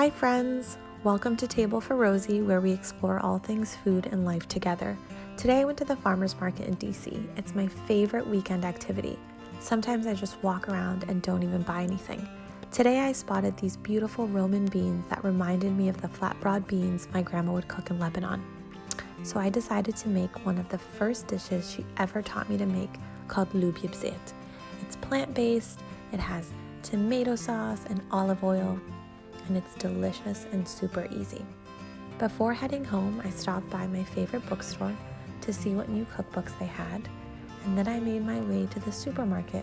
Hi friends! Welcome to Table for Rosy, where we explore all things food and life together. Today I went to the farmer's market in DC. It's my favorite weekend activity. Sometimes I just walk around and don't even buy anything. Today I spotted these beautiful Roman beans that reminded me of the flat broad beans my grandma would cook in Lebanon. So I decided to make one of the first dishes she ever taught me to make, called loubieh. It's plant-based, it has tomato sauce and olive oil, and it's delicious and super easy. Before heading home, I stopped by my favorite bookstore to see what new cookbooks they had, and then I made my way to the supermarket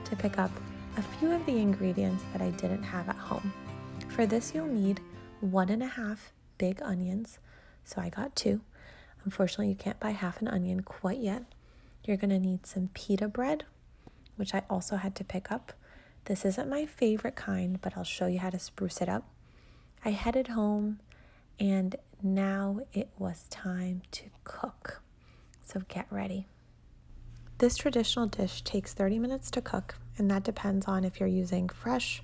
to pick up a few of the ingredients that I didn't have at home. For this, you'll need 1.5 big onions, so I got 2. Unfortunately, you can't buy half an onion quite yet. You're gonna need some pita bread, which I also had to pick up. This isn't my favorite kind, but I'll show you how to spruce it up. I headed home, and now it was time to cook. So get ready. This traditional dish takes 30 minutes to cook, and that depends on if you're using fresh,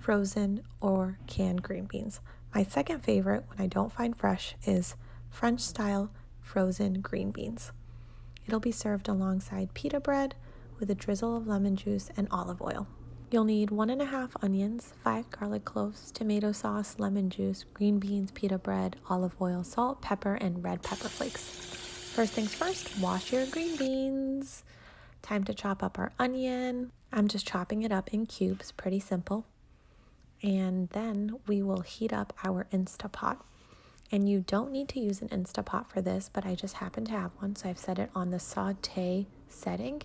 frozen, or canned green beans. My second favorite when I don't find fresh is French-style frozen green beans. It'll be served alongside pita bread with a drizzle of lemon juice and olive oil. You'll need 1.5 onions, 5 garlic cloves, tomato sauce, lemon juice, green beans, pita bread, olive oil, salt, pepper, and red pepper flakes. First things first, wash your green beans. Time to chop up our onion. I'm just chopping it up in cubes, pretty simple. And then we will heat up our Instapot. And you don't need to use an Instapot for this, but I just happen to have one, so I've set it on the saute setting.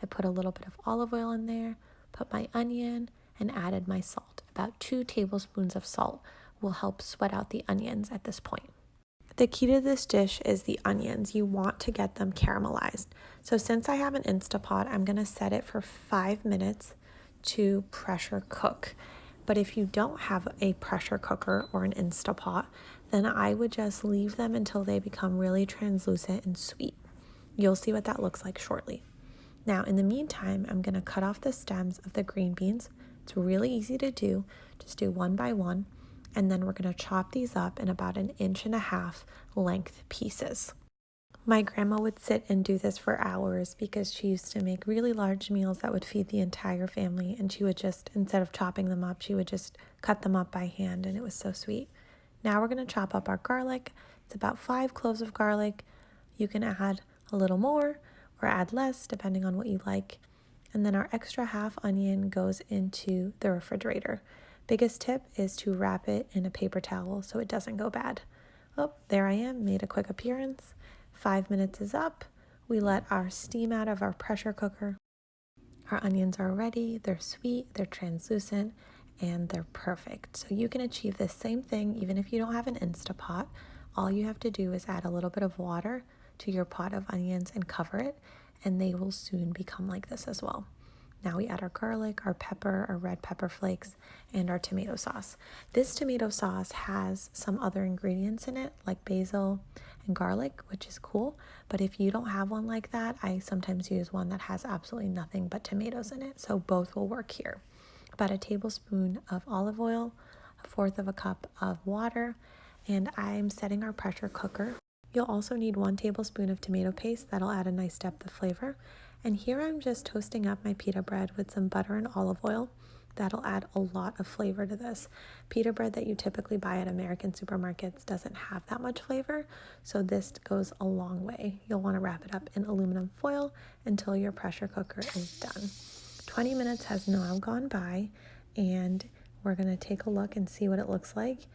I put a little bit of olive oil in there, put my onion, and added my salt. About 2 tablespoons of salt will help sweat out the onions at this point. The key to this dish is the onions. You want to get them caramelized. So since I have an Instapot, I'm going to set it for 5 minutes to pressure cook. But if you don't have a pressure cooker or an Instapot, then I would just leave them until they become really translucent and sweet. You'll see what that looks like shortly. Now, in the meantime, I'm going to cut off the stems of the green beans. It's really easy to do. Just do one by one. And then we're going to chop these up in about 1.5 inch length pieces. My grandma would sit and do this for hours because she used to make really large meals that would feed the entire family. And she would just, instead of chopping them up, she would just cut them up by hand, and it was so sweet. Now we're going to chop up our garlic. It's about 5 cloves of garlic. You can add a little more or add less depending on what you like. And then our extra half onion goes into the refrigerator. Biggest tip is to wrap it in a paper towel so it doesn't go bad. Oh, there I am, made a quick appearance. 5 minutes is up. We let our steam out of our pressure cooker. Our onions are ready, they're sweet, they're translucent, and they're perfect. So you can achieve this same thing even if you don't have an Instapot. All you have to do is add a little bit of water to your pot of onions and cover it, and they will soon become like this as well. Now we add our garlic, our pepper, our red pepper flakes, and our tomato sauce. This tomato sauce has some other ingredients in it, like basil and garlic, which is cool. But if you don't have one like that, I sometimes use one that has absolutely nothing but tomatoes in it. So both will work here. About 1 tablespoon of olive oil, 1/4 cup of water, and I'm setting our pressure cooker. You'll also need 1 tablespoon of tomato paste. That'll add a nice depth of flavor. And here I'm just toasting up my pita bread with some butter and olive oil. That'll add a lot of flavor to this. Pita bread that you typically buy at American supermarkets doesn't have that much flavor, so this goes a long way. You'll want to wrap it up in aluminum foil until your pressure cooker is done. 20 minutes has now gone by, and we're going to take a look and see what it looks like.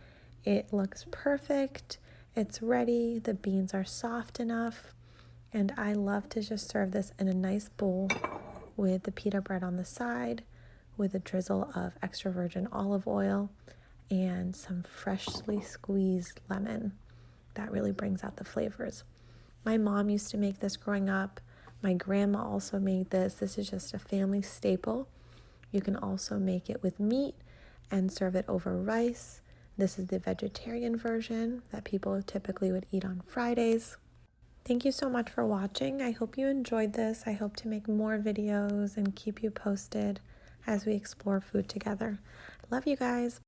It looks perfect. It's ready. The beans are soft enough. And I love to just serve this in a nice bowl with the pita bread on the side, with a drizzle of extra virgin olive oil and some freshly squeezed lemon. That really brings out the flavors. My mom used to make this growing up. My grandma also made this. This is just a family staple. You can also make it with meat and serve it over rice. This is the vegetarian version that people typically would eat on Fridays. Thank you so much for watching. I hope you enjoyed this. I hope to make more videos and keep you posted as we explore food together. Love you guys.